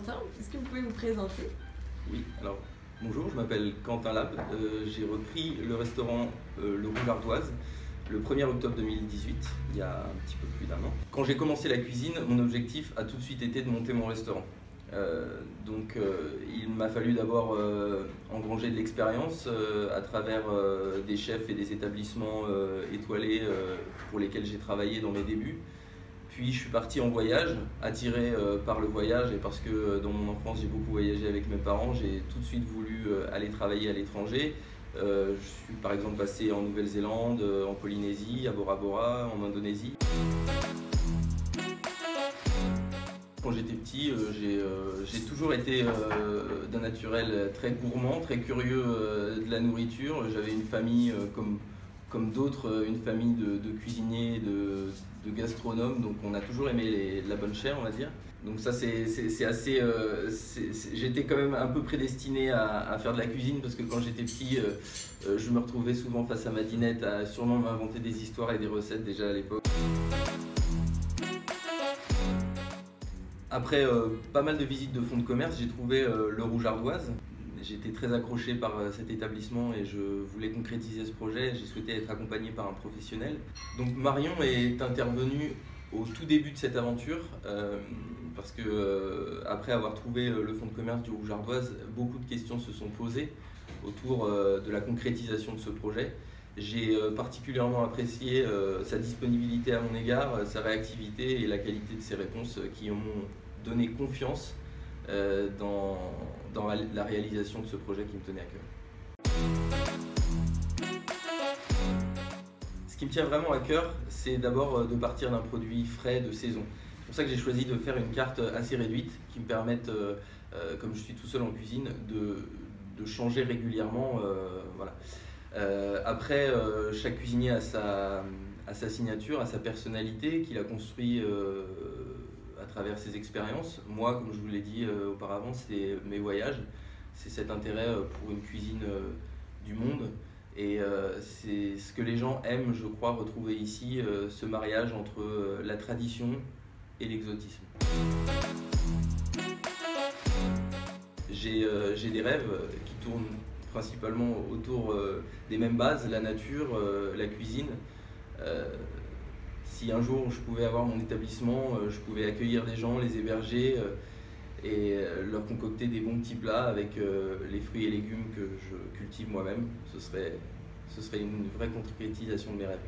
Quentin, est-ce que vous pouvez vous présenter? Oui, alors bonjour, je m'appelle Quentin Lab. J'ai repris le restaurant Le Rouge Ardoise le 1er octobre 2018, il y a un petit peu plus d'un an. Quand j'ai commencé la cuisine, mon objectif a tout de suite été de monter mon restaurant. Il m'a fallu d'abord engranger de l'expérience à travers des chefs et des établissements étoilés pour lesquels j'ai travaillé dans mes débuts. Puis je suis parti en voyage, attiré par le voyage et parce que dans mon enfance j'ai beaucoup voyagé avec mes parents, j'ai tout de suite voulu aller travailler à l'étranger. Je suis par exemple passé en Nouvelle-Zélande, en Polynésie, à Bora Bora, en Indonésie. Quand j'étais petit, j'ai toujours été d'un naturel très gourmand, très curieux de la nourriture. J'avais une famille comme d'autres, une famille de cuisiniers, de gastronomes, donc on a toujours aimé la bonne chair, on va dire. Donc ça c'est assez, j'étais quand même un peu prédestiné à faire de la cuisine parce que quand j'étais petit, je me retrouvais souvent face à ma dinette à sûrement m'inventer des histoires et des recettes déjà à l'époque. Après pas mal de visites de fonds de commerce, j'ai trouvé Le Rouge Ardoise. J'étais très accroché par cet établissement et je voulais concrétiser ce projet. J'ai souhaité être accompagné par un professionnel. Donc Marion est intervenue au tout début de cette aventure parce que après avoir trouvé le fonds de commerce du Rouge Ardoise, beaucoup de questions se sont posées autour de la concrétisation de ce projet. J'ai particulièrement apprécié sa disponibilité à mon égard, sa réactivité et la qualité de ses réponses qui m'ont donné confiance dans la réalisation de ce projet qui me tenait à cœur. Ce qui me tient vraiment à cœur, c'est d'abord de partir d'un produit frais de saison. C'est pour ça que j'ai choisi de faire une carte assez réduite qui me permette, comme je suis tout seul en cuisine, de changer régulièrement. Voilà. Après, chaque cuisinier a sa signature, a sa personnalité qu'il a construit à travers ses expériences. Moi, comme je vous l'ai dit auparavant, c'est mes voyages, c'est cet intérêt pour une cuisine du monde. Et c'est ce que les gens aiment, je crois, retrouver ici, ce mariage entre la tradition et l'exotisme. J'ai des rêves qui tournent principalement autour des mêmes bases, la nature, la cuisine. Si un jour je pouvais avoir mon établissement, je pouvais accueillir des gens, les héberger et leur concocter des bons petits plats avec les fruits et légumes que je cultive moi-même, ce serait une vraie concrétisation de mes rêves.